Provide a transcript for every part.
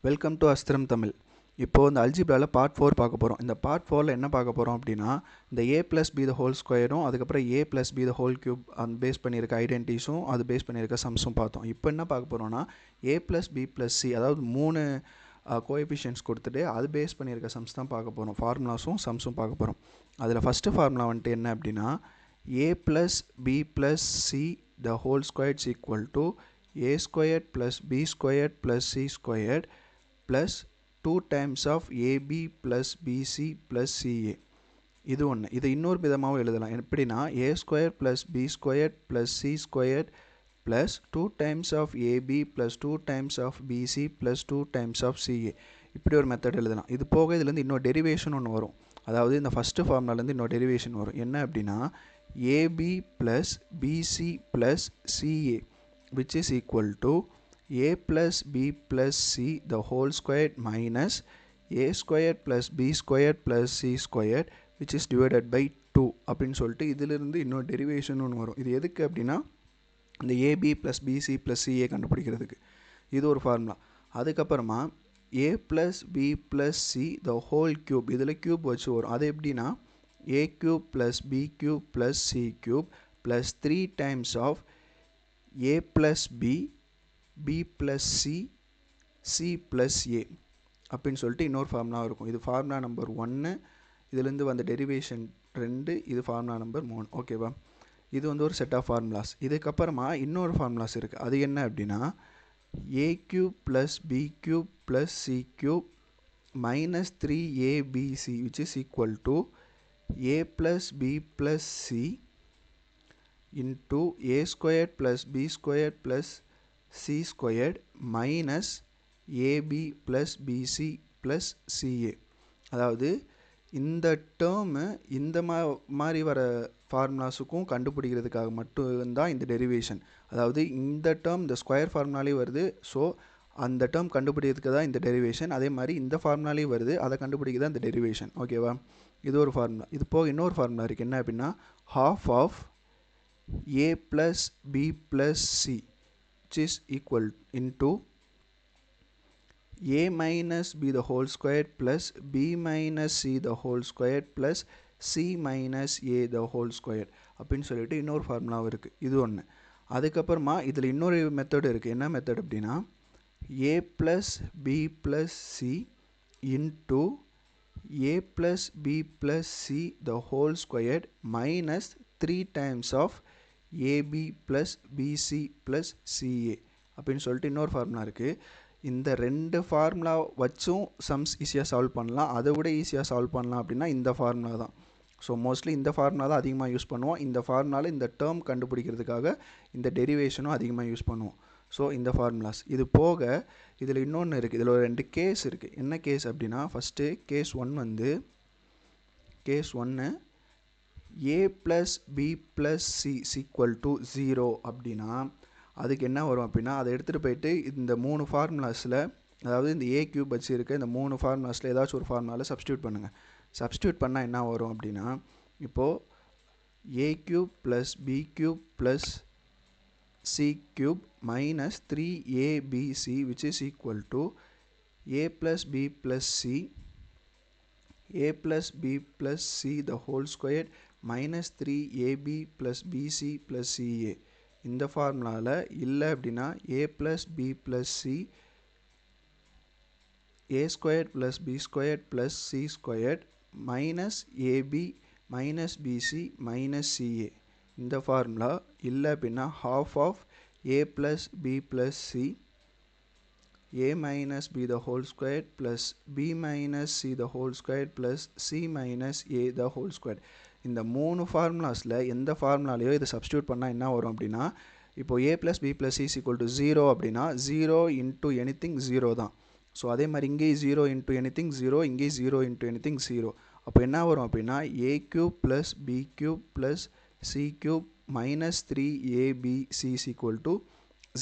Welcome to அஸ்திரம் தமிழ். இப்போது இந்த அல்ஜிப்ராவில் part 4 பார்க்க போகிறோம். இந்த பார்ட் 4ல் என்ன பார்க்க போகிறோம் அப்படின்னா, இந்த a + b த ஹோல் ஸ்கொயரும் அதுக்கப்புறம் a + b the whole cube அந்த பேஸ் பண்ணியிருக்க ஐடென்டிஸும் அது பேஸ் பண்ணியிருக்க சம்ஸும் பார்த்தோம். இப்போ என்ன பார்க்க போகிறோம்னா a + b + c, அதாவது 3 கோஎஃபிஷியன்ட்ஸ் கொடுத்துட்டு அது பேஸ் பண்ணியிருக்க சம்ஸ் தான் பார்க்க போகிறோம். ஃபார்முலாஸும் சம்ஸும் பார்க்க போகிறோம். அதில் ஃபஸ்ட்டு ஃபார்முலா வந்துட்டு என்ன அப்படின்னா, a + b + c the whole square is equal to a square + b square + c square plus 2 times of AB plus BC plus CA. இது ஒன்று. இது இன்னொரு விதமாகவும் எழுதலாம். எப்படின்னா a square plus b square plus c square plus 2 times of AB plus 2 times of BC plus 2 times of CA. இப்படி ஒரு method எழுதலாம். இது போக இதுலேருந்து இன்னொரு டெரிவேஷன் ஒன்று வரும். அதாவது இந்த ஃபஸ்ட்டு ஃபார்முலாலேருந்து இன்னொரு டெரிவேஷன் வரும். என்ன அப்படின்னா AB plus BC plus CA which is equal to a plus b plus c the whole squared minus a squared plus b squared plus c squared which is divided by 2 அப்படின்னு சொல்லிட்டு இதிலிருந்து இன்னொரு derivation ஒன்று வரும். இது எதுக்கு அப்படின்னா இந்த ab plus bc plus ca கண்டுபிடிக்கிறதுக்கு. இது ஒரு ஃபார்முலா. அதுக்கப்புறமா a plus b plus c the whole cube, இதில் கியூப் வச்சு வரும். அது எப்படின்னா a cube plus b cube plus c cube plus 3 times of a plus b b plus c c plus a அப்படின்னு சொல்லிட்டு இன்னொரு ஃபார்முலா இருக்கும். இது ஃபார்முலா நம்பர் 1, இதுலேருந்து வந்த டெரிவேஷன் 2, இது ஃபார்முலா நம்பர் 3. ஓகேவா? இது வந்து ஒரு செட் ஆஃப் ஃபார்முலாஸ். இதுக்கப்புறமா இன்னொரு ஃபார்முலாஸ் இருக்குது. அது என்ன அப்படின்னா a cube plus b cube plus c cube minus 3abc which is equal to a plus b plus c into a squared plus b squared plus c squared minus ab plus bc plus ca. அதாவது இந்த term இந்த மாதிரி வர ஃபார்முலாஸுக்கும் கண்டுபிடிக்கிறதுக்காக மட்டும்தான் இந்த derivation. அதாவது இந்த term இந்த ஸ்கொயர் ஃபார்முலாலே வருது. ஸோ அந்த டேர்ம் கண்டுபிடிக்கிறதுக்கு தான் இந்த டெரிவேஷன். அதே மாதிரி இந்த ஃபார்முலாலே வருது, அதை கண்டுபிடிக்க தான் இந்த டெரிவேஷன். ஓகேவா? இது ஒரு ஃபார்முலா. இது போக இன்னொரு ஃபார்முலா இருக்குது. என்ன அப்படின்னா half of a plus b plus c which is equal into a minus b the whole square plus b minus c the whole square plus c minus a the whole square அப்படின்னு சொல்லிட்டு இன்னொரு ஃபார்முலாவும் இருக்குது. இது ஒன்று. அதுக்கப்புறமா இதில் இன்னொரு method இருக்குது. என்ன மெத்தட் அப்படின்னா a plus b plus c into a plus b plus c the whole square minus 3 times of ab plus bc plus ca அப்படின்னு சொல்லிட்டு இன்னொரு ஃபார்முலா இருக்குது. இந்த ரெண்டு ஃபார்முலா வச்சும் சம்ஸ் ஈஸியாக சால்வ் பண்ணலாம். அதை விட ஈஸியாக சால்வ் பண்ணலாம் அப்படின்னா இந்த ஃபார்முலா தான். ஸோ மோஸ்ட்லி இந்த ஃபார்முலா தான் அதிகமாக யூஸ் பண்ணுவோம். இந்த ஃபார்முலாவில் இந்த டேர்ம் கண்டுபிடிக்கிறதுக்காக இந்த டெரிவேஷனும் அதிகமாக யூஸ் பண்ணுவோம். ஸோ இந்த ஃபார்முலாஸ். இது போக இதில் இன்னொன்று இருக்குது. இதில் ஒரு 2 கேஸ் இருக்குது. என்ன கேஸ் அப்படின்னா ஃபஸ்ட்டு கேஸ் 1 வந்து case 1 a plus b plus c is equal to 0 அப்படின்னா அதுக்கு என்ன வரும் அப்படின்னா அதை எடுத்துகிட்டு போயிட்டு இந்த 3 ஃபார்முலாஸில், அதாவது இந்த a கியூப் வச்சு இருக்க இந்த 3 ஃபார்முலாஸில் ஏதாச்சும் ஒரு ஃபார்முலாவில் சப்ஸ்டியூட் பண்ணுங்கள். சப்ஸ்டியூட் பண்ணால் என்ன வரும் அப்படின்னா இப்போது a cube plus b cube plus c cube minus 3abc which is equal to a plus b plus c a plus b plus c the whole square minus 3ab plus bc plus ca. இந்த ஃபார்முலாவில் இல்லை அப்படின்னா a plus b plus c a squared plus b squared plus c squared minus ab minus bc minus ca. இந்த formula இல்லை அப்படின்னா half of a plus b plus c a minus b the whole square plus b minus c the whole square plus c minus a the whole square. இந்த 3 ஃபார்முலாஸில் எந்த ஃபார்முலாலையோ இதை substitute பண்ணால் என்ன வரும் அப்படின்னா இப்போது a plus b plus c is equal to 0 அப்படின்னா 0 into anything 0 தான். ஸோ அதே மாதிரி இங்கேயும் 0 into anything 0, இங்கேயும் 0 into anything 0. அப்போ என்ன வரும் அப்படின்னா a cube plus b cube plus c cube minus 3abc is equal to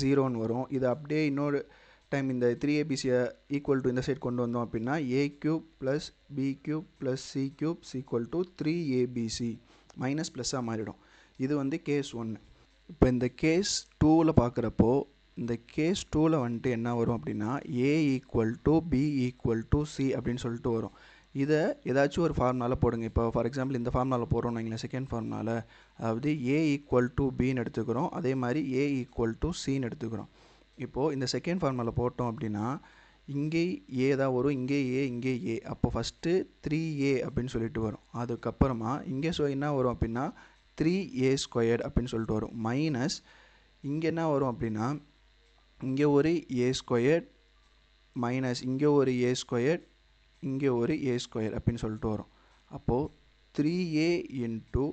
0ன்னு வரும். இது அப்படியே இன்னொரு டைம் இந்த 3abcயை ஈக்குவல் டு இந்த சைட் கொண்டு வந்தோம் அப்படின்னா a cube plus b cube plus c cube is equal to 3abc minus ப்ளஸ்ஸாக மாறிடும். இது வந்து கேஸ் 1. இப்போ இந்த கேஸ் 2ல் பார்க்குறப்போ இந்த கேஸ் 2ல் வந்துட்டு என்ன வரும் அப்படின்னா a = b = c அப்படின்னு சொல்லிட்டு வரும். இதை ஏதாச்சும் ஒரு ஃபார்முலாவில் போடுங்க. இப்போ ஃபார் எக்ஸாம்பிள் இந்த ஃபார்முலாவில் போடுறோம் வைங்களேன், செகண்ட் ஃபார்முலாவில். அதாவது a = bன்னு எடுத்துக்கிறோம், அதே மாதிரி a = cன்னு எடுத்துக்கிறோம். இப்போது இந்த செகண்ட் ஃபார்முலாவில் போட்டோம் அப்படின்னா இங்கே a தான் வரும், இங்கே a, இங்கே a. அப்போ ஃபஸ்ட்டு 3a அப்படின்னு சொல்லிட்டு வரும். அதுக்கப்புறமா இங்கே என்ன வரும் அப்படின்னா 3a² அப்படின்னு சொல்லிட்டு வரும். மைனஸ் இங்கே என்ன வரும் அப்படின்னா இங்கே ஒரு a² மைனஸ் இங்கே ஒரு a², இங்கே ஒரு a² அப்படின்னு சொல்லிட்டு வரும். அப்போது 3a ×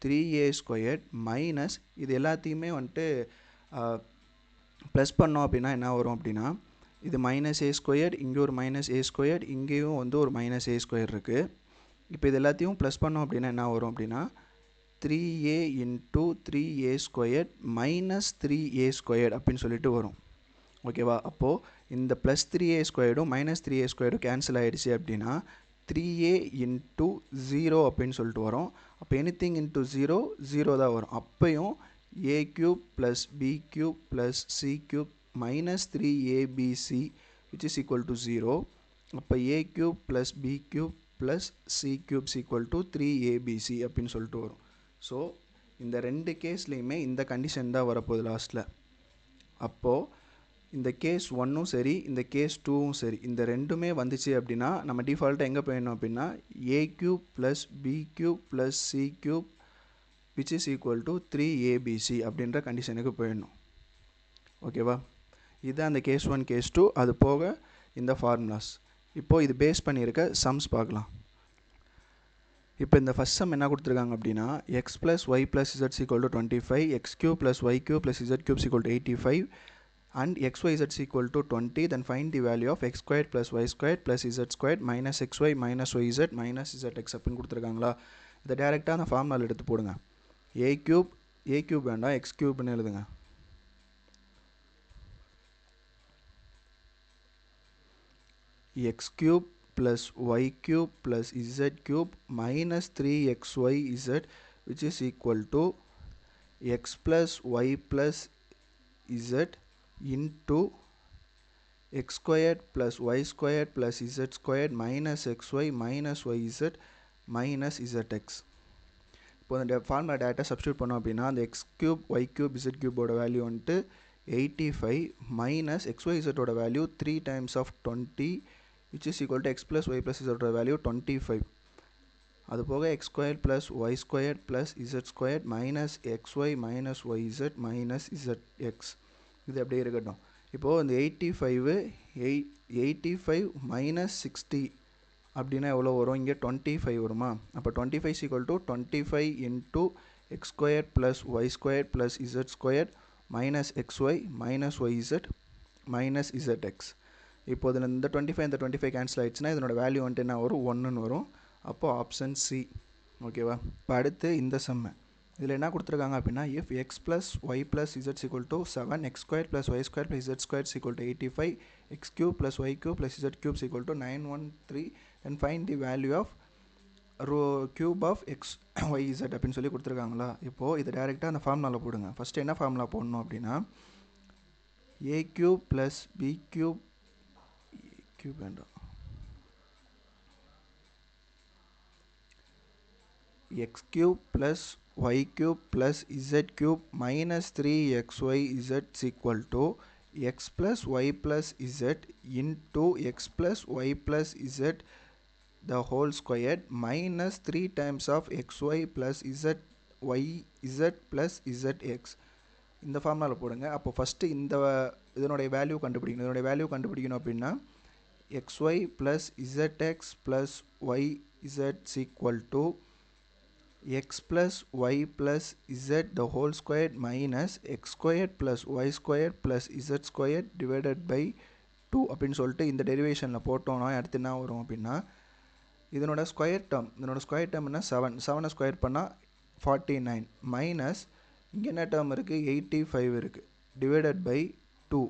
3a² மைனஸ் இது எல்லாத்தையுமே வந்துட்டு ப்ளஸ் பண்ணோம் அப்படின்னா என்ன வரும் அப்படின்னா இது -a², இங்கே ஒரு -a², இங்கேயும் வந்து ஒரு -a² இருக்குது. இப்போ இது எல்லாத்தையும் ப்ளஸ் பண்ணோம் அப்படின்னா என்ன வரும் அப்படின்னா 3a × 3a² மைனஸ் 3a² அப்படின்னு சொல்லிட்டு வரும். ஓகேவா? அப்போது இந்த plus 3a² minus 3a² cancel ஆகிடுச்சு அப்படின்னா 3a × 0 அப்படின்னு சொல்லிட்டு வரும். அப்போ எனிதிங் இன்ட்டு 0 0 தான் வரும். அப்பையும் a³ + b³ + c³ minus 3abc which is equal to 0. அப்போ a³ + b³ + c³ is equal to 3abc அப்படின்னு சொல்லிட்டு வரும். ஸோ இந்த ரெண்டு கேஸ்லேயுமே இந்த கண்டிஷன் தான் வரப்போகுது லாஸ்ட்டில். அப்போது இந்த கேஸ் 1ம் சரி, இந்த கேஸ் 2ம் சரி, இந்த ரெண்டுமே வந்துச்சு அப்படின்னா நம்ம டிஃபால்ட்டாக எங்கே போயிடணும் அப்படின்னா a³ + b³ + c³ which is equal to 3abc அப்படின்ற கண்டிஷனுக்கு போயிடணும். ஓகேவா? இதுதான் அந்த கேஸ் 1 கேஸ் 2. அது போக இந்த ஃபார்முலாஸ். இப்போது இது பேஸ் பண்ணியிருக்க சம்ஸ் பார்க்கலாம். இப்போ இந்த ஃபஸ்ட் சம் என்ன கொடுத்துருக்காங்க அப்படின்னா x + y + z = 25, x³ + y³ + z³ = 85 and xyz = 20. Then find the value of x² + y² + z² minus xy minus yz minus zx அப்படின்னு கொடுத்துருக்காங்களா? இதை டேரெக்டாக அந்த ஃபார்முலாவில் எடுத்து போடுங்க. a³ வேண்டாம், x³ எழுதுங்க. x³ + y³ + z³ minus 3xyz which is equal to x + y + z into x² + y² + z² minus xy minus yz minus zx. இப்போ இந்த ஃபார்முலா டேட்டா சப்ஸ்டியூட் பண்ணோம் அப்படின்னா அந்த x³ y³ z³ வேல்யூ வந்துட்டு 85 minus xyz value 3 times of 20 which is equal to x + y + z value 25. அது போக x² + y² + z² minus xy minus yz minus zx. இது அப்படியே இருக்கட்டும். இப்போது இந்த 85 minus 60 அப்படின்னா எவ்வளோ வரும்? இங்கே 25 வருமா? அப்போ 25 = 25 × x² + y² + z² minus xy minus yz minus zx. இப்போ இதில் இந்த 25 இந்த 25 கேன்சல் ஆகிடுச்சுன்னா இதனோட வேல்யூ வந்துட்டு என்ன வரும்? 1ன்னு வரும். அப்போது ஆப்ஷன் சி. ஓகேவா? இப்போ அடுத்து இந்த சம்மு இதில் என்ன கொடுத்துருக்காங்க அப்படின்னா if x + y + z = 7, x² + y² + z² = 85, x³ + y³ + z³ = 913, then find the value of cube of x y z அப்படின்னு சொல்லி கொடுத்துருக்காங்களா? இப்போது இதை டேரெக்டாக அந்த ஃபார்முலாவில் போடுங்க. ஃபஸ்ட்டு என்ன ஃபார்முலா போடணும் அப்படின்னா a³ + b³ வேண்டாம், x³ + y³ + z³ minus 3xyz is equal to x + y + z into x + y + z the whole squared minus 3 times of xy plus z plus zx. இந்த ஃபார்முலாவில் போடுங்க. அப்போ ஃபஸ்ட்டு இதனுடைய value கண்டுபிடிக்கணும். இதனுடைய வேல்யூ கண்டுபிடிக்கணும் அப்படின்னா xy plus zx plus yz is equal to x plus y plus z the whole squared minus x squared plus y squared plus z squared divided by 2 அப்படின்னு சொல்லிட்டு இந்த டெரிவேஷனில் போட்டோம்னா அடுத்து என்ன வரும் அப்படின்னா இதனோட ஸ்கொயர் டேர்ம் என்ன 7 ஸ்கொயர் பண்ணால் 49 மைனஸ் இங்கே என்ன டேர்ம் இருக்குது 85 இருக்குது டிவைடட் பை 2.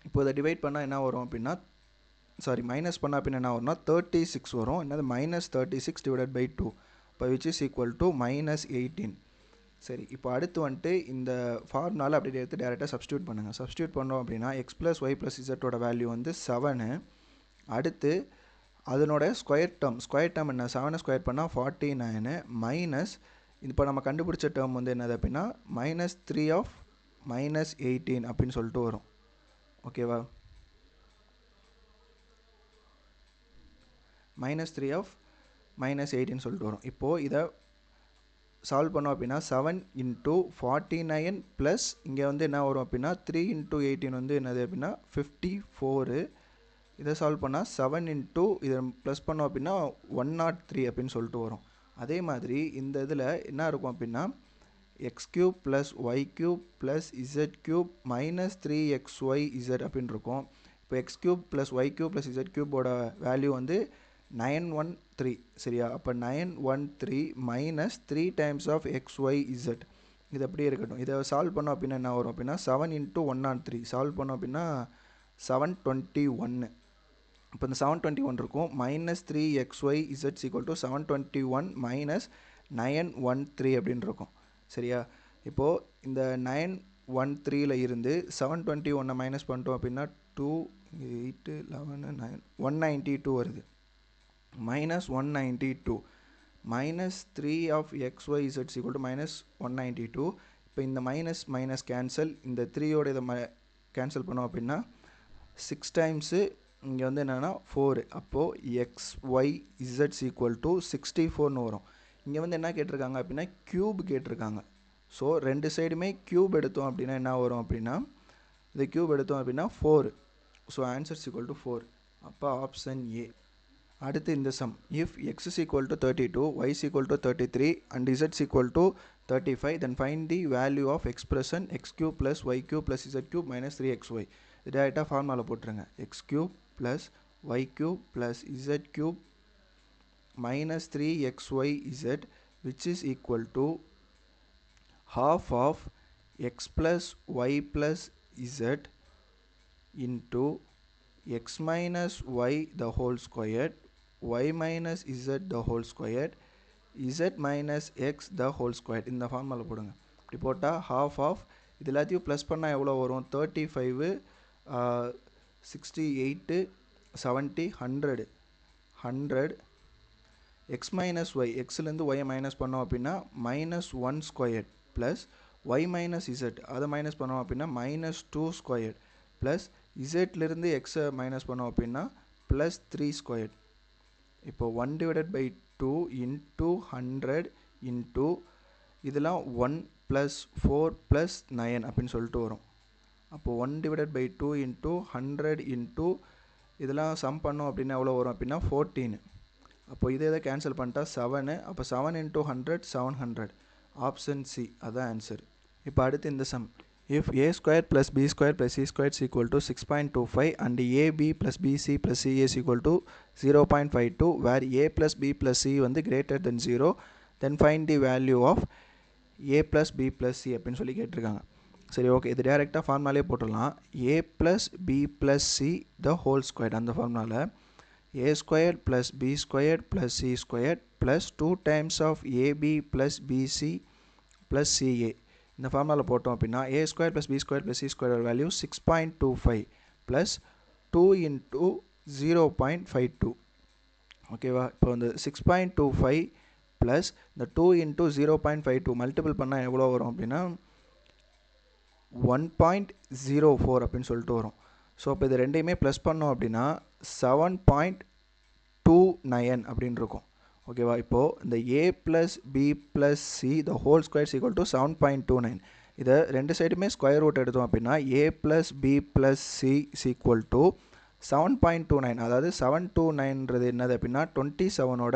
இப்போ இதை டிவைட் பண்ணால் என்ன வரும் அப்படின்னா மைனஸ் பண்ணால் அப்படின்னா என்ன வரும்னா 36 வரும். என்னது -36 டிவைடட் பை 2 இப்போ விச் இஸ் ஈக்குவல் டு -18. சரி, இப்போ அடுத்து வந்துட்டு இந்த ஃபார்முலாவில் அப்படியே எடுத்து டேரெக்டாக சப்ஸ்டியூட் பண்ணுங்கள். சப்ஸ்டியூட் பண்ணோம் அப்படின்னா எக்ஸ் ப்ளஸ் ஒய் ப்ளஸ் இசட்டோட வேல்யூ வந்து 7. அடுத்து அதனோட ஸ்கொயர் டேர்ம் என்ன, 7 ஸ்கொயர் பண்ணால் 49 மைனஸ் இப்போ நம்ம கண்டுபிடிச்ச டேர்ம் வந்து என்னது அப்படின்னா -3 ஆஃப் -18 அப்படின்னு சொல்லிட்டு வரும். ஓகேவா, -3 ஆஃப் -18 சொல்லிட்டு வரும். இப்போது இதை சால்வ் பண்ணோம் அப்படின்னா 7 × 49 ப்ளஸ் இங்கே வந்து என்ன வரும் அப்படின்னா 3 × 18 வந்து என்னது அப்படின்னா 54. இதை சால்வ் பண்ணால் 7 × இதை ப்ளஸ் பண்ணோம் அப்படின்னா 103 அப்படின்னு சொல்லிட்டு வரும். அதே மாதிரி இந்த இதில் என்ன இருக்கும் அப்படின்னா x³ + y³ + z³ -3xyz அப்படின்னு இருக்கும். இப்போ x³ + y³ + z³ வேல்யூ வந்து 913. சரியா, அப்போ 913 -3 டைம்ஸ் ஆஃப் xyz இது அப்படியே இருக்கட்டும். இதை சால்வ் பண்ணோம் அப்படின்னா என்ன வரும் அப்படின்னா 7 × 103 சால்வ் பண்ணோம் அப்படின்னா 721. இப்போ இந்த 721 இருக்கும். -3xyz = 721 -913 அப்படின்னு இருக்கும். சரியா, இப்போது இந்த 913ல் இருந்து 721 மைனஸ் பண்ணிட்டோம் அப்படின்னா 2 8 11 9 192 வருது. -192 -3 of xyz = -192. இப்போ இந்த மைனஸ் கேன்சல், இந்த 3யோட இதை கேன்சல் பண்ணோம் அப்படின்னா 6 டைம்ஸு இங்கே வந்து என்னென்னா 4. அப்போது xyz = 64ன்னு வரும். இங்கே வந்து என்ன கேட்டிருக்காங்க அப்படின்னா க்யூப் கேட்டிருக்காங்க. ஸோ ரெண்டு சைடுமே க்யூப் எடுத்தோம் அப்படின்னா என்ன வரும் அப்படின்னா இந்த க்யூப் எடுத்தோம் அப்படின்னா 4. So answer = 4. அப்போ ஆப்ஷன் ஏ. அடுத்து இந்த some, if x = 32, y = 33 and z = 35, then find the value of expression x³ + y³ + z³ - 3xy. இது டேரெக்டாக ஃபார்முலாவில் போட்டுருங்க. x³ + y³ + z³ - 3xyz which is equal to half of x + y + z into x minus y the whole squared, y minus z the whole squared, z minus x the whole squared. இந்த ஃபார்முலாவில் போடுங்க. இப்படி போட்டால் half of இது எல்லாத்தையும் plus பண்ணால் எவ்வளோ வரும், 35 68 70 100 x minus y, xலேருந்து y minus பண்ணோம் அப்படின்னா -1 squared plus y minus z அதை மைனஸ் பண்ணோம் அப்படின்னா -2 ஸ்கொயர்ட் ப்ளஸ் இசட்லேருந்து எக்ஸை மைனஸ் பண்ணோம் அப்படின்னா +3 ஸ்கொயர்ட். இப்போ 1/2 into 100 into இதெல்லாம் 1 + 4 + 9 அப்படின்னு சொல்லிட்டு வரும். அப்போது 1/2 into 100 into இதெல்லாம் சம் பண்ணோம் அப்படின்னா எவ்வளோ வரும் அப்படின்னா 14. அப்போ இதை கேன்சல் பண்ணிட்டா 7. அப்போ 7 × 100 700. ஆப்ஷன் சி அதான் ஆன்சர். இப்போ அடுத்து இந்த some, if a square plus b square plus c square is equal to 6.25 and ab plus bc plus ca is equal to 0.52, where a plus b plus c வந்து greater than 0, then find the value of a plus b plus c அப்படின்னு சொல்லி கேட்டிருக்காங்க. சரி, okay, இது டேரெக்டாக ஃபார்முலாலே போட்டுடலாம். a plus b plus c the whole squared, அந்த ஃபார்முலாவில் a squared plus b squared plus c squared plus 2 times of ab plus bc plus ca. இந்த ஃபார்முலாவில் போட்டோம் அப்படின்னா a square plus b square plus c square value 6.25 plus 2 into 0.52. ஓகேவா, இப்போ இந்த 6.25 plus இந்த 2 into 0.52 மல்டிபிள் பண்ணால் எவ்வளோ வரும் அப்படின்னா 1.04 அப்படின்னு சொல்லிட்டு வரும். ஸோ இப்போ இது ரெண்டையுமே ப்ளஸ் பண்ணோம் அப்படின்னா 7.29 அப்படின்னு இருக்கும். ஓகேவா, இப்போது இந்த a plus b plus c the whole square is equal to 7.29. இதை ரெண்டு சைடுமே ஸ்கொயர் ரூட் எடுத்தோம் அப்படின்னா a plus b plus c is equal to 7.29. அதாவது 729ன்றது என்னது அப்படின்னா 27ஓட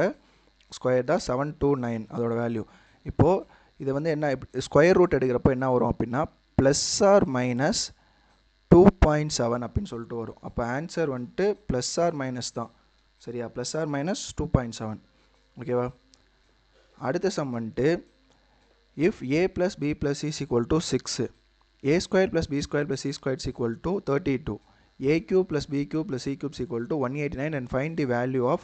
ஸ்கொயர் தான் 729 அதோட வேல்யூ. இப்போது இது வந்து என்ன ஸ்கொயர் ரூட் எடுக்கிறப்போ என்ன வரும் அப்படின்னா +or-2.7 அப்படின்னு சொல்லிட்டு வரும். அப்போ ஆன்சர் வந்துட்டு +or- தான். சரியா, +or-2.7. ஓகேவா, அடுத்த சம் வந்துட்டு if a plus b plus c is equal to 6, a square plus b square plus c square is equal to 32, a cube plus b cube plus c cube is equal to 189 and find the value of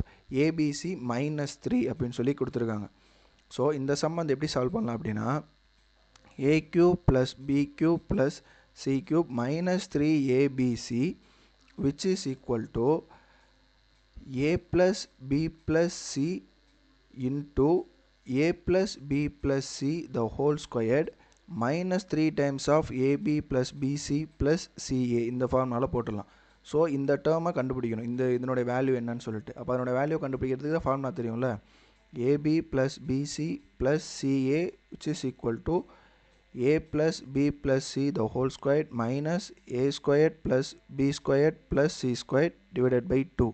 abc -3 அப்படின்னு சொல்லி கொடுத்துருக்காங்க. So இந்த sum வந்து எப்படி solve பண்ணலாம் அப்படின்னா a cube plus b cube plus c cube minus 3abc which is equal to a plus b plus c into a plus b plus c the whole squared minus 3 times of ab plus bc plus ca இந்த ஃபார்முலால போட்டுடலாம். So இந்த டேர்மை கண்டுபிடிக்கணும், இதனுடைய value என்னன்னு சொல்லிட்டு. அப்போ அதனோட வேல்யூ கண்டுபிடிக்கிறதுக்கு தான் ஃபார்முலா தெரியும்ல. ab plus bc plus ca which is equal to a plus b plus c the whole squared minus a squared plus b squared plus c squared divided by 2.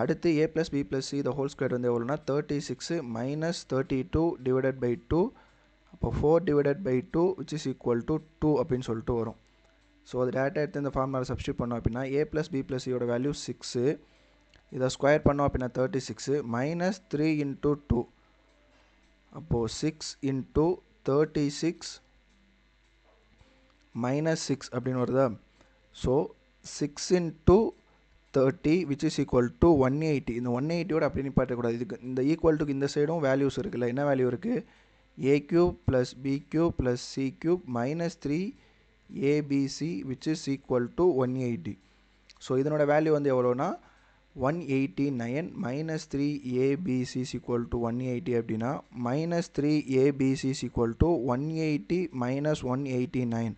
அடுத்து a plus b plus c the whole squared வந்து எவ்வளோனா 36 minus 32 divided by 2. அப்போ 4 divided by 2 which is equal to 2 அப்படின்னு சொல்லிட்டு வரும். So அது டேரெக்டாக எடுத்து இந்த ஃபார்முலாவில் சப்ஸ்டியூட் பண்ணோம் அப்படின்னா a plus b plus c யோட வேல்யூ 6, இதை ஸ்கொயர் பண்ணோம் அப்படின்னா 36 minus 3 into 2. அப்போது 6 into 36 minus 6 அப்படின்னு வருதா. So 6 into 30 which is equal to 180. இந்த 180யோட அப்படி நிப்பாட்டக்கூடாது. இதுக்கு இந்த ஈக்குவல்ட்டுக்கு இந்த சைடும் வேல்யூஸ் இருக்குல்ல. என்ன வேல்யூ இருக்குது? a cube plus b cube plus c cube minus 3abc which is equal to 180. So இதனோட வேல்யூ வந்து எவ்வளோனா 189 minus 3abc is equal to 180 அப்படின்னா minus 3abc is equal to 180 minus 189.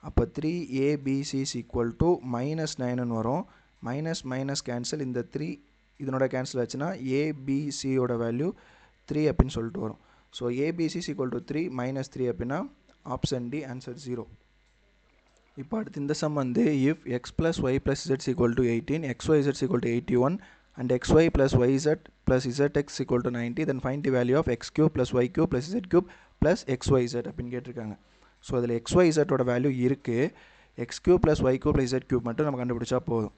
அப்போ 3abc is equal to minus 9 வரும். Minus minus cancel, இந்த 3 இதனோட cancel ஆச்சுன்னா ஏபிசியோட value 3 அப்படின்னு சொல்லிட்டு வரும். So ABC is equal to 3 minus 3 அப்படின்னா ஆப்ஷன் டி ஆன்சர் 0. இப்போ அடுத்து இந்த சம் வந்து if x plus Y plus Z equal to 18, xy z equal to 81 and xy plus yz plus zx equal to 90, then find the value of x cube plus Y cube plus z cube plus xyz அப்படின்னு கேட்டிருக்காங்க. So அதில் xyzோட value இருக்குது. X cube plus Y cube plus z cube மட்டும் நம்ம கண்டுபிடிச்சா போதும்.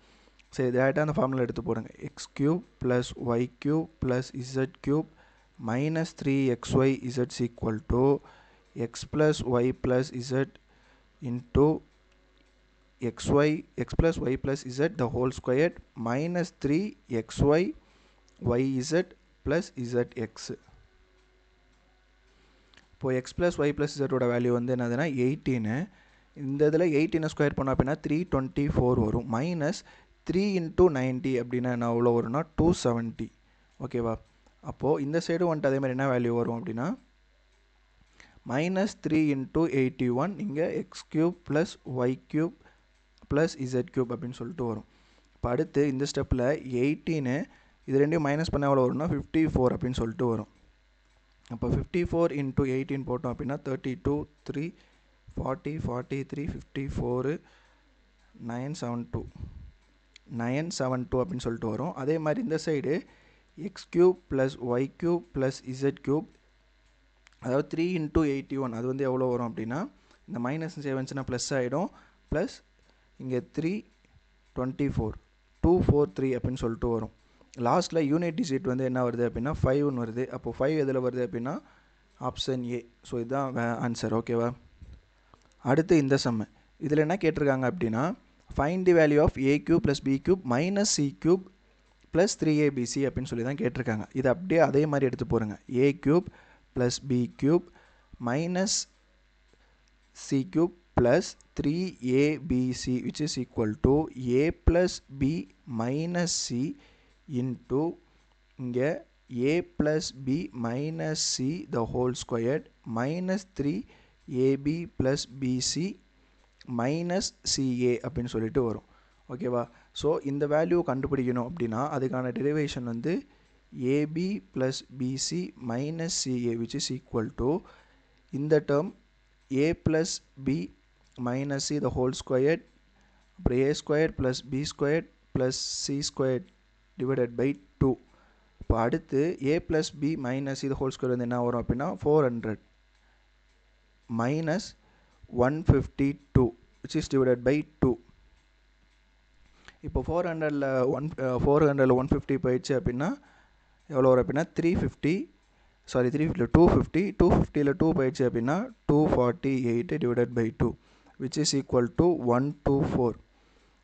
சரி, டேரெக்டாக அந்த ஃபார்முலா எடுத்து போடுங்க. X cube plus Y cube plus z cube minus 3xy z equal to x plus Y plus z into x plus y plus z the whole squared minus 3xy yz plus zx. இப்போ x plus y plus z ஓட value வந்து என்னதுன்னா 18. இந்த இதில் 18 square பண்ணோம் அப்படின்னா 324 வரும். Minus 3 into 90 அப்படின்னா என்ன எவ்வளோ வரும்னா 270. ஓகேவா? அப்போது இந்த சைடு வந்துட்டு அதே மாதிரி என்ன வேல்யூ வரும் அப்படின்னா மைனஸ் 3 into 81, இங்கே x cube plus Y cube plus z cube அப்படின்னு சொல்லிட்டு வரும். இப்போ அடுத்து இந்த ஸ்டெப்பில் 18 இது ரெண்டையும் மைனஸ் பண்ண எவ்வளோ வரும்னா 54 அப்படின்னு சொல்லிட்டு வரும். அப்போ 54 into 18 போட்டோம் அப்படின்னா 32 3 40 43 54 972 அப்படின்னு சொல்லிட்டு வரும். அதே மாதிரி இந்த side x cube plus Y cube plus z cube, அதாவது 3 into 81 அது வந்து எவ்வளோ வரும் அப்படின்னா இந்த மைனஸ் சேவன்ஸ்னா ப்ளஸ் ஆகிடும். ப்ளஸ் இங்கே 324 243 அப்படின்னு சொல்லிட்டு வரும். லாஸ்ட்டில் யூனிட் டிஜிட் வந்து என்ன வருது அப்படின்னா 5ன்னு வருது. அப்போது 5 எதில் வருது அப்படின்னா ஆப்ஷன் ஏ. ஸோ இதுதான் ஆன்சர். ஓகேவா? அடுத்து இந்த சம்மு இதில் என்ன கேட்டிருக்காங்க அப்படின்னா find the value of a cube plus B cube minus C cube plus 3abc அப்படின்னு சொல்லி தான் கேட்டிருக்காங்க. இது அப்படியே அதே மாதிரி எடுத்து போடுங்க. A cube plus B cube minus C cube plus 3abc which is equal to a plus b minus c into இங்கே a plus b minus c the whole squared minus 3ab plus bc minus ca அப்படின்னு சொல்லிட்டு வரும். ஓகேவா? So இந்த value கண்டுபிடிக்கணும் அப்படின்னா அதுக்கான derivation வந்து ab plus bc minus ca which is equal to இந்த term a plus b minus c the whole squared அப்புறம் a squared plus b squared plus c squared divided by 2. இப்போ அடுத்து a plus b minus c the whole squared வந்து என்ன வரும் அப்படின்னா 400 minus 152 which is divided by 2. இப்போ 400ல் 150 போயிடுச்சு அப்படின்னா எவ்வளோ வரும் அப்படின்னா 250ல் 2 போயிடுச்சு அப்படின்னா 248 divided by 2 which is equal to 124.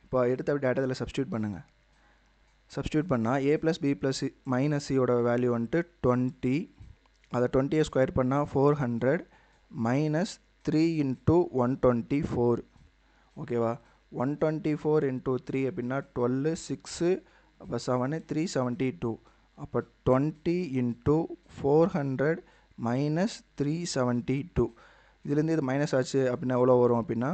இப்போ எடுத்து அப்படி டேட்டாவில் சப்ஸ்டியூட் பண்ணுங்கள். சப்ஸ்டியூட் பண்ணால் a plus b plus minus சியோட வேல்யூ வந்துட்டு 20. அதை 20 ஸ்கொயர் பண்ணால் 400 minus 3 into 124 ஓகேவா 124 into 3 அப்படின்னா 12 6 அப்போ 7 372 அப்போ 20 into 400 minus 372 இதுலேருந்து இது மைனஸ் ஆச்சு அப்படின்னா எவ்வளோ வரும் அப்படின்னா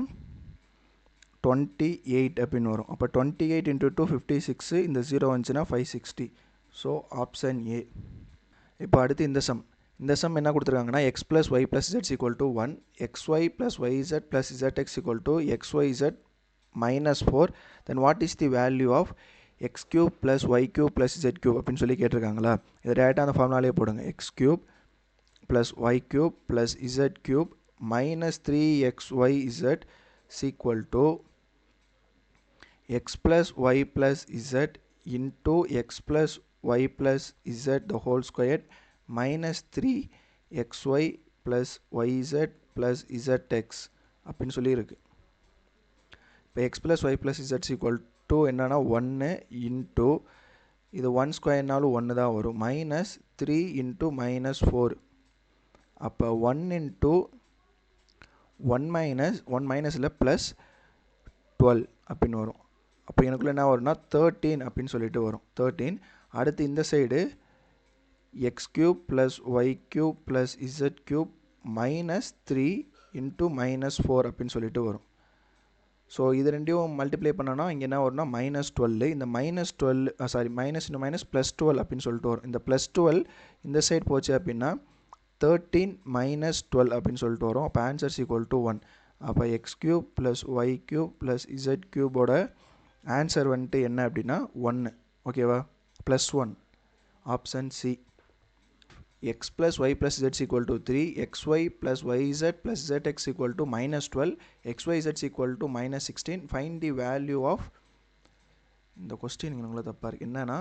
28 அப்படின்னு வரும் அப்போ 28 into 2 56 இந்த 0 வந்துச்சுன்னா 560 ஸோ ஆப்ஷன் ஏ இப்போ அடுத்து இந்த சம் என்ன கொடுத்துருக்காங்கன்னா x plus y plus z is equal to 1 xy plus yz plus zx equal to xyz minus 4 then what is the value of x cube plus y cube plus z cube அப்படின்னு சொல்லி கேட்டிருக்காங்களா இது டேரெக்டாக அந்த ஃபார்முலாலே போடுங்க x cube plus y cube plus z cube minus 3xyz is equal to x plus y plus z into x plus y plus z the whole square minus 3xy plus yz plus zx அப்படின்னு சொல்லி இருக்கு இப்போ x plus y plus z is equal to என்னன்னா 1 into இது 1 ஸ்கொயர்னாலும் 1 தான் வரும் minus 3 into minus 4 அப்போ 1 into 1 minus இல்லை ப்ளஸ் 12 அப்படின்னு வரும் அப்போ எனக்குள்ள என்ன வரும்னா 13 அப்படின்னு சொல்லிட்டு வரும் 13 அடுத்து இந்த side x cube plus y cube plus z cube minus 3 into minus 4 அப்படின்னு சொல்லிட்டு வரும் ஸோ இது ரெண்டையும் மல்டிப்ளை பண்ணோன்னா இங்கே என்ன வரும்னா மைனஸ் 12 இந்த மைனஸ் 12 சாரி மைனஸ் இன்னும் மைனஸ் ப்ளஸ் 12 அப்படின்னு சொல்லிட்டு வரும் இந்த ப்ளஸ் 12 இந்த சைடு போச்சு அப்படின்னா 13 minus 12 அப்படின்னு சொல்லிட்டு வரும் அப்போ ஆன்சர்ஸ் ஈக்குவல் டு 1 அப்போ X cube plus Y cube plus Z கியூபோட ஆன்சர் வந்துட்டு என்ன அப்படின்னா 1 ஓகேவா plus 1 option C x plus y plus z is equal to 3 xy plus yz plus zx equal to minus 12 xyz is equal to minus 16 find the value of இந்த question உங்களுக்கு தப்பா இருக்கு என்னன்னா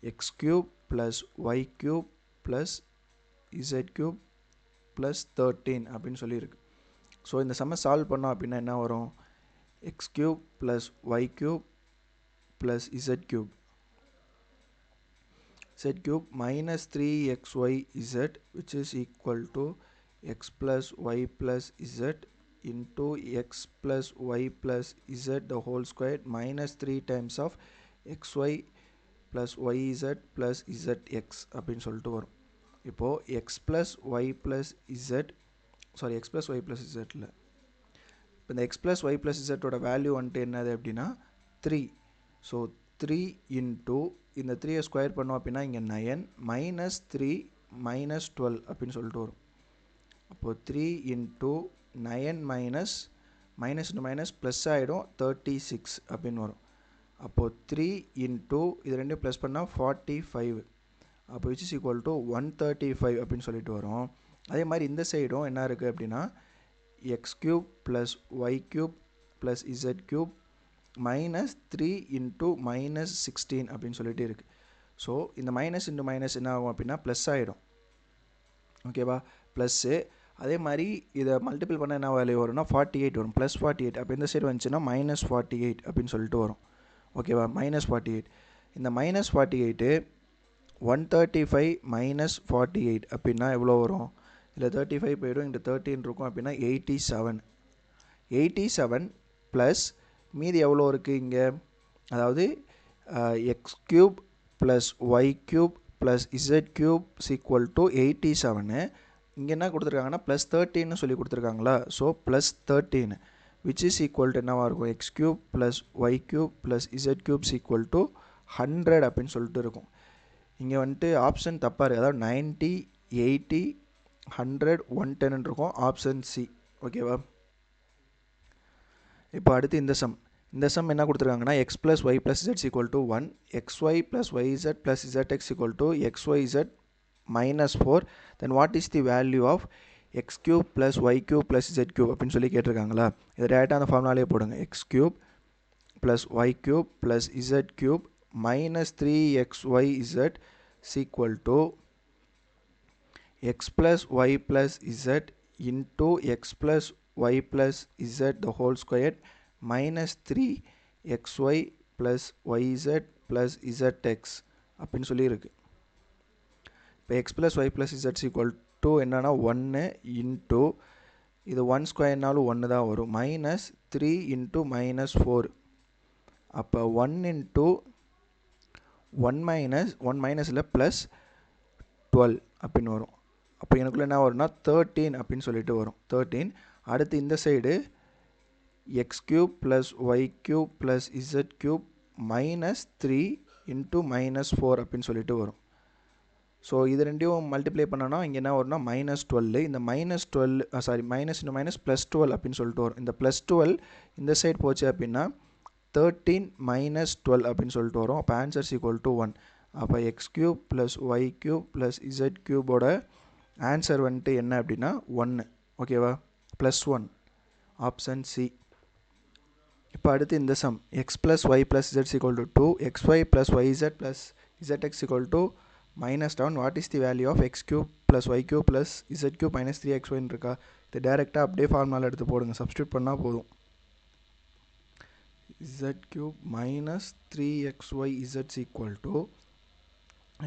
x cube plus y cube plus z cube plus 13 அப்படின்னு சொல்லி இருக்கு so இந்த சம்மை solve பண்ணோம் அப்படின்னா என்ன வரும் x cube plus y cube plus z cube z cube minus 3xyz which is equal to x plus y plus z into x plus y plus z the whole square minus 3 times of xy plus yz plus zx அப்படின்னு சொல்லிட்டு வரும் இப்போது x plus y plus z sorry x plus y plus z இல்லை இப்போ இந்த x plus y plus z ஓட value வந்துட்டு என்னது அப்படின்னா 3 ஸோ 3 into இந்த 3 ஸ்கொயர் பண்ணோம் அப்படின்னா இங்கே 9 மைனஸ் 3 மைனஸ் 12 அப்படின்னு சொல்லிட்டு வரும் அப்போது 3 into 9 minus minus into minus plus ஆகிடும் 36 அப்படின்னு வரும் அப்போது 3 into இது ரெண்டும் ப்ளஸ் பண்ணால் 45 அப்போ விச் இஸ் ஈக்குவல் டு 135 அப்படின்னு சொல்லிட்டு வரும் அதே மாதிரி இந்த சைடும் என்ன இருக்குது அப்படின்னா x cube plus Y cube plus z cube minus 3 into minus 16 அப்படின்னு சொல்லிட்டு இருக்குது ஸோ இந்த மைனஸ் இன்ட்டு மைனஸ் என்ன ஆகும் அப்படின்னா ப்ளஸ் ஆகிடும் ஓகேவா ப்ளஸ்ஸு அதே மாதிரி இதை மல்டிபிள் பண்ண என்ன வேல்யூ வரும்னா 48 வரும் ப்ளஸ் 48 அப்போ இந்த சைடு வந்துச்சுன்னா மைனஸ் 48 அப்படின்னு சொல்லிட்டு வரும் ஓகேவா மைனஸ் 48 இந்த மைனஸ் 48 135 மைனஸ் 48 அப்படின்னா எவ்வளோ வரும் இல்லை 35 போயிடும் இங்கே 13 இருக்கும் அப்படின்னா 87 ப்ளஸ் மீதி எவ்வளோ இருக்குது இங்கே அதாவது x cube plus Y cube plus z cube equal to 87 இங்கே என்ன கொடுத்துருக்காங்கன்னா ப்ளஸ் 13 சொல்லி கொடுத்துருக்காங்களா so plus 13 which is equal to என்னவாக இருக்கும் x cube plus Y cube plus z cubes equal to 100 அப்படின்னு சொல்லிட்டு இருக்கும் இங்கே வந்துட்டு ஆப்ஷன் தப்பாக இருக்குது அதாவது 90 80 100 110 இருக்கும் ஆப்ஷன் சி ஓகேவா இப்போ அடுத்து இந்த சம் என்ன கொடுத்துருக்காங்கன்னா x plus y plus z equal to 1 xy plus yz plus zx equal to xyz minus 4 then what is the value of x cube plus y cube plus z cube அப்படின்னு சொல்லி கேட்டிருக்காங்களா இது டேரெக்டாக அந்த ஃபார்முலாலே போடுங்க x cube plus y cube plus z cube minus 3xyz is equal to x plus y plus z into x plus y plus z the whole square minus 3xy plus yz plus zx அப்படின்னு சொல்லி இருக்கு இப்போ x plus y plus z equal 2 என்னன்னா 1 into இது 1 ஸ்கொயர்னாலும் 1 தான் வரும் minus 3 into minus 4 அப்போ 1 into 1 minus இல்லை ப்ளஸ் 12 அப்படின்னு வரும். அப்போ எனக்குள்ள என்ன வரும்னா 13 அப்படின்னு சொல்லிட்டு வரும் 13. அடுத்து இந்த side x cube plus Y cube plus z cube minus 3 into minus 4 அப்படின்னு சொல்லிட்டு வரும். ஸோ இது ரெண்டையும் மல்டிப்ளை பண்ணோன்னா இங்கே என்ன வரும்னா மைனஸ் 12. இந்த minus 12 sorry minus into minus plus 12 அப்படின்னு சொல்லிட்டு வரும். இந்த ப்ளஸ் 12 இந்த சைடு போச்சு அப்படின்னா 13 மைனஸ் 12 அப்படின்னு சொல்லிட்டு வரும். அப்போ ஆன்சர்ஸ் ஈக்குவல் டு 1. அப்போ X cube plus Y cube plus Z கியூபோட ஆன்சர் வந்துட்டு என்ன அப்படின்னா 1. ஓகேவா? Plus 1 option C. இப்போ அடுத்து இந்த sum X plus Y plus Z equal to 2 X Y plus Y Z plus Z X equal to minus 7. What is the value of x cube plus y cube plus z cube minus 3xy இருக்கா? இது டைரெக்டாக அப்படியே formula எடுத்து போடுங்க, substitute பண்ணால் போதும். z cube minus 3xy z equal to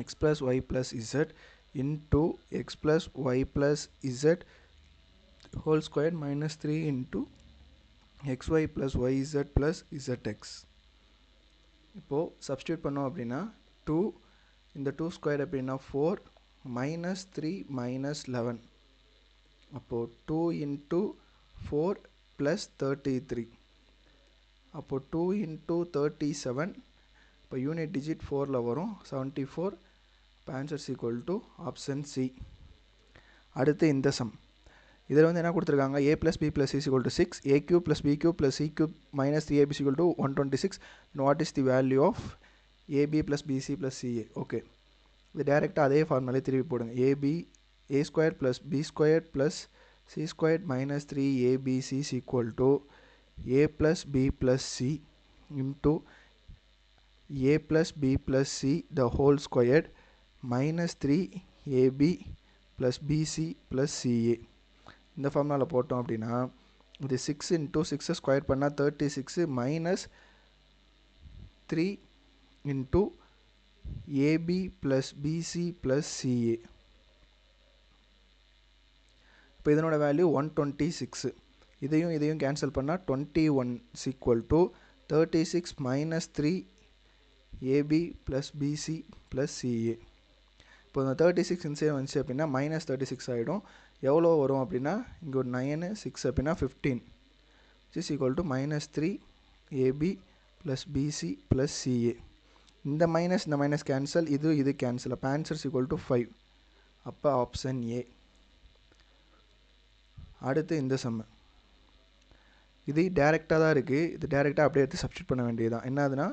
x plus y plus z into x plus y plus z whole square minus 3 into xy plus yz plus zx. இப்போது substitute பண்ணோம் அப்படின்னா 2 இந்த 2 ஸ்கொயர் அப்படின்னா 4 minus 3 minus 11 அப்போது 2 into 4 plus 33 அப்போது 2 into 37 இப்போ unit digit 4ல் வரும் 74. இப்போ answers equal to option C. அடுத்து இந்த சம் இதில் வந்து என்ன கொடுத்துருக்காங்க a plus b plus c equal to 6 a cube plus b cube plus c cube minus 3ab equal to 126. What is the value of AB plus BC plus CA. Okay, இது டைரெக்டாக அதே ஃபார்முலே திருப்பி போடுங்க. A square plus B square plus C square minus 3ABC is equal to A plus B plus C into A plus B plus C the whole squared minus 3AB plus BC plus CA. இந்த ஃபார்முலாவில் போட்டோம் அப்படின்னா இது 6 into 6 square பண்ணால் 36 minus 3 into AB plus BC plus CA. இப்போ இதனோட value 126. இதையும் cancel பண்ணால் 21 is equal to 36 minus 3 AB plus BC plus CA. இப்போ இந்த 36 இன்சைட் வந்துச்சு அப்படின்னா மைனஸ் 36 ஆகிடும். எவ்வளோ வரும் அப்படின்னா இங்கே ஒரு 9 6 அப்படின்னா 15 is equal to minus 3 AB plus BC plus CA. இந்த மைனஸ் கேன்சல், இது கேன்சல். அப்போ ஆன்சர்ஸ் ஈக்குவல் டு 5. அப்போ ஆப்ஷன் ஏ. அடுத்து இந்த சம்மு இது டேரெக்டாக தான் இருக்குது. இது டேரெக்டாக அப்படியே எடுத்து சப்ஸ்டியூட் பண்ண வேண்டியது தான். என்னதுன்னா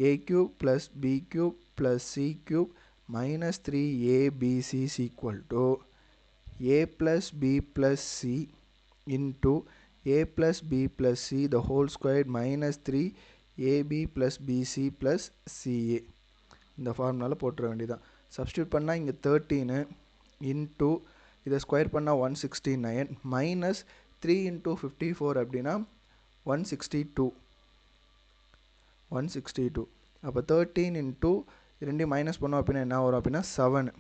a cube plus b cube plus c cube minus 3abc is equal to a plus b plus c into a plus b plus c the whole squared minus 3ab plus bc plus ca. இந்த ஃபார்முலாவில் போட்டுற வேண்டியதான். Substitute பண்ணால் இங்கே 13 into இதை square பண்ணால் 169 minus 3 into 54 அப்படின்னா 162. அப்போ 13 இன்ட்டு ரெண்டையும் மைனஸ் பண்ணோம் அப்படின்னா என்ன வரும் அப்படின்னா 7.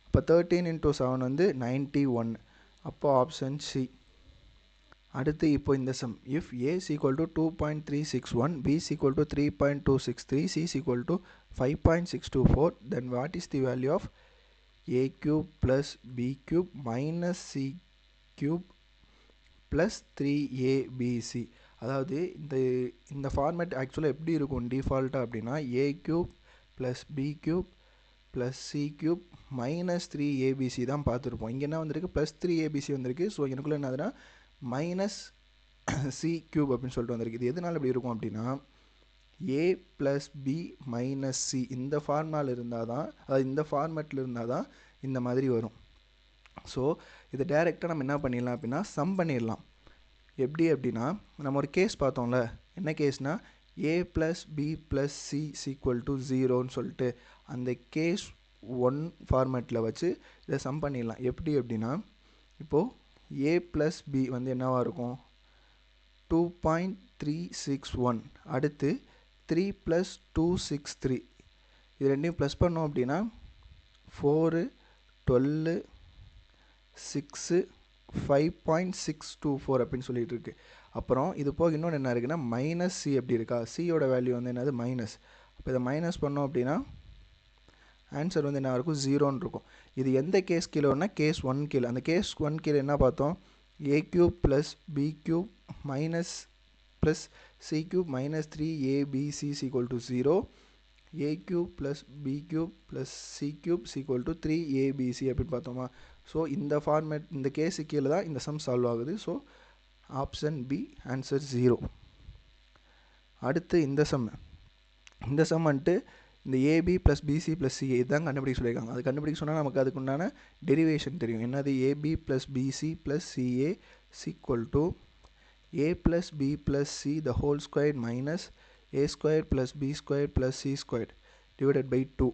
அப்போ 13 இன்ட்டு 7 வந்து 91. அப்போ ஆப்ஷன் சி. அடுத்து இப்போ இந்த some if a is equal to 2.361 b is equal to 3.263 c is equal to 5.624 then what is the value of a cube plus b cube minus c cube plus 3abc. அதாவது இந்த format ஆக்சுவலாக எப்படி இருக்கும் டிஃபால்ட்டாக அப்படின்னா a cube plus b cube plus c cube minus 3abc தான் பார்த்துருப்போம். இங்கே என்ன வந்திருக்கு ப்ளஸ் 3abc வந்திருக்கு. ஸோ எனக்குள்ளே என்னதுன்னா மைனஸ் சி கியூப் அப்படின்னு சொல்லிட்டு வந்திருக்கு. இது எதனால் இப்படி இருக்கும் அப்படின்னா a plus b minus c இந்த ஃபார்முலாவில் இருந்தால் தான், அதாவது இந்த ஃபார்மேட்டில் இருந்தால் தான் இந்த மாதிரி வரும். ஸோ இதை டைரெக்டாக நம்ம என்ன பண்ணிடலாம் அப்படின்னா சம் பண்ணிடலாம். எப்படி அப்படின்னா நம்ம ஒரு கேஸ் பார்த்தோம்ல, என்ன கேஸ்னால் a plus B plus C equal to 0ன்னு சொல்லிட்டு அந்த கேஸ் 1 ஃபார்மேட்டில் வச்சு இதை சம் பண்ணிடலாம். எப்படி அப்படின்னா இப்போது a ப்ளஸ் பி வந்து என்னவாக இருக்கும் 2.361 அடுத்து 3 ப்ளஸ் 263 இது ரெண்டையும் ப்ளஸ் பண்ணோம் அப்படின்னா 4 12 6 5.624 அப்படின்னு சொல்லிட்டு இருக்கு. அப்புறம் இது போக இன்னொன்று என்ன இருக்குன்னா மைனஸ் சி எப்படி இருக்கா, சியோட வேல்யூ வந்து என்னது மைனஸ். அப்போ இதை மைனஸ் பண்ணோம் அப்படின்னா ஆன்சர் வந்து என்ன இருக்கும், 0ன்னு இருக்கும். இது எந்த கேஸ் கீழே வரும்னா கேஸ் 1 கீழே. அந்த கேஸ் 1 கீழே என்ன பார்த்தோம், a cube plus b cube minus plus c cube minus 3abc is equal to 0, a cube plus b cube plus c cube is equal to 3abc அப்படின்னு பார்த்தோமா. ஸோ இந்த ஃபார்மேட் இந்த கேஸு கீழே தான் இந்த சம் சால்வ் ஆகுது. So option B answer 0. அடுத்து இந்த சம் வந்துட்டு இந்த AB plus PC plus c a இதுதான் கண்டுபிடிக்க சொல்லியிருக்காங்க. அது கண்டுபிடிக்க சொன்னால் நமக்கு அதுக்குண்டான டெரிவேஷன் தெரியும். என்னது, a b plus PC plus c a equal to A plus B plus C the whole square minus a square plus b square plus c square divided by 2.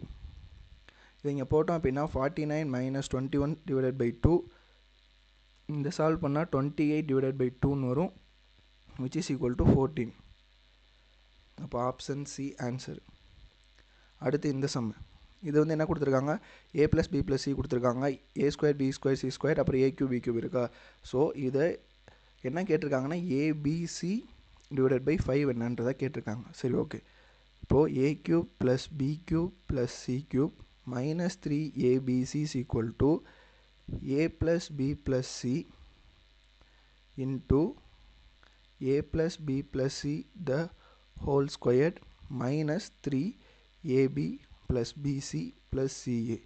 இது இங்கே போட்டோம் அப்படின்னா 49 மைனஸ் 21 டிவைடட் பை 2. இந்த சால்வ் பண்ணால் 28 divided by 2ன்னு வரும், which is equal to 14. அப்போ option C answer. அடுத்து இந்த சம், இது வந்து என்ன கொடுத்துருக்காங்க, A plus B plus C கொடுத்துருக்காங்க, A square B square C square அப்புறம் ஏ கியூப் பி கியூப் இருக்கா. ஸோ இதை என்ன கேட்டிருக்காங்கன்னா ஏபிசி டிவைடட் பை 5 என்னன்றதை கேட்டிருக்காங்க. சரி, ஓகே. இப்போது A cube plus B cube plus C cube minus 3abc is equal to A plus B plus C into A plus B plus C the whole square minus 3ab plus PC plus CA.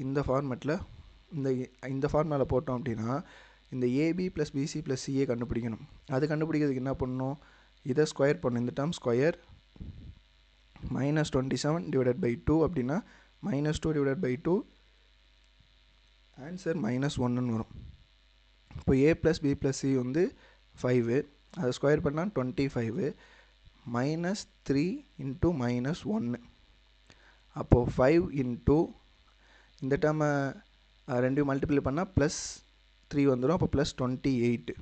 இந்த ஃபார்மெட்டில் இந்த ஃபார்முலாவில் போட்டோம் அப்படின்னா இந்த AB plus PC plus CA கண்டுபிடிக்கணும். அது கண்டுபிடிக்கிறதுக்கு என்ன பண்ணணும், இதை ஸ்கொயர் பண்ணணும். இந்த term square minus 27 divided by 2 அப்படின்னா minus 2 divided by 2 answer minus 1ன்னு வரும். இப்போ ஏ ப்ளஸ் பி ப்ளஸ் சி வந்து 5, அதை ஸ்கொயர் பண்ணால் 25 மைனஸ் 3 இன்ட்டு மைனஸ் 1. அப்போது 5 இன்ட்டு இந்த டேர்மை ரெண்டையும் மல்டிப்ளை பண்ணால் ப்ளஸ் 3 வந்துடும். அப்போ ப்ளஸ் 28.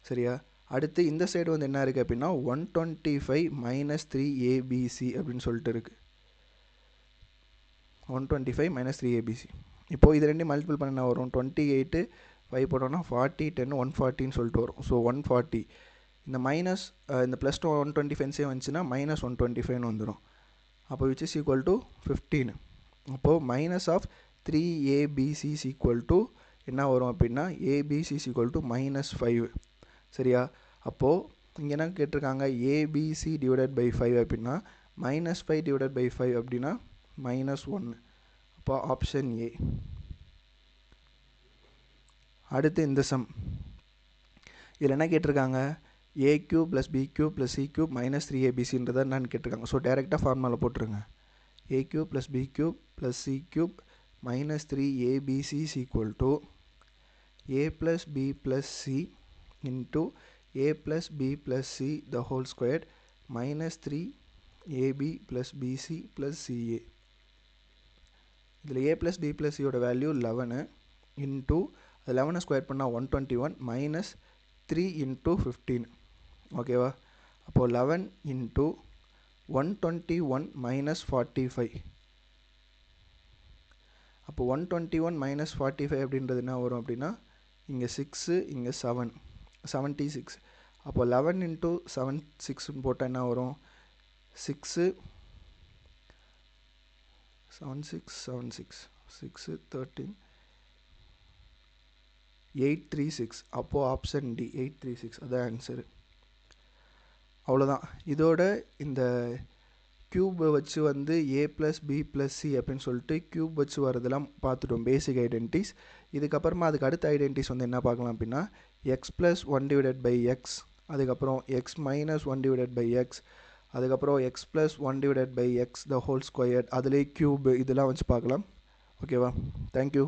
சரியா. அடுத்து இந்த சைடு வந்து என்ன இருக்குது அப்படின்னா 125 மைனஸ் 3abc அப்படின்னு சொல்லிட்டு இருக்குது. 125 மைனஸ் 3abc. இப்போது இது ரெண்டையும் மல்டிபிள் பண்ண வரும், 28 5 போட்டோம்னா 40 10 140ன்னு சொல்லிட்டு வரும். ஸோ 140 இந்த மைனஸ் இந்த ப்ளஸ் 125 வந்துச்சுன்னா மைனஸ் 125ன்னு வந்துடும். அப்போ விச் இஸ் ஈக்குவல் டு 15. அப்போது minus of 3abc is equal to என்ன வரும் அப்படின்னா abc is equal to minus 5. சரியா. அப்போது இங்கே என்ன கேட்டிருக்காங்க, ஏபிசி டிவைடட் பை 5 அப்படின்னா மைனஸ் 5 டிவைடட் பை 5 அப்படின்னா மைனஸ் 1. அப்போ ஆப்ஷன் ஏ. அடுத்து இந்த சம், இதில் என்ன கேட்டிருக்காங்க, A cube plus B cube plus C cube minus 3abcன்றதை என்னன்னு கேட்டிருக்காங்க. ஸோ டேரெக்டாக ஃபார்முலாவில் போட்டுருங்க. A cube plus B cube plus C cube minus 3abc is equal to A plus B plus C into a plus b plus c the whole square minus 3ab plus bc plus ca. இதில் a plus b plus c யோட value 11 into 11 square பண்ணால் 121 minus 3 into 15. ஓகேவா. அப்போது 11 into 121 minus 45. அப்போது 121 minus 45 அப்படின்றது என்ன வரும் அப்படின்னா இங்கே 6 இங்கே 7 76. அப்போ 11 இன்ட்டு 76 போட்டால் என்ன வரும், 6 76 6 13 836. அப்போது ஆப்ஷன் டி 836 அதான் ஆன்சரு. அவ்வளோதான். இதோட இந்த க்யூபை வச்சு வந்து ஏ ப்ளஸ் பி ப்ளஸ் சி அப்படின்னு சொல்லிட்டு க்யூப் வச்சு வரதெல்லாம் பார்த்துட்டோம், பேசிக் ஐடென்டிஸ். இதுக்கப்புறமா அதுக்கு அடுத்த ஐடென்டிஸ் வந்து என்ன பார்க்கலாம் அப்படின்னா X plus 1 divided by X, அதுக்கப்புறம் X minus 1 divided by X, அதுக்கப்புறம் X plus 1 divided by X the whole square, அதுலேயே க்யூப், இதெல்லாம் வச்சு பார்க்கலாம். ஓகேவா. தேங்க்யூ.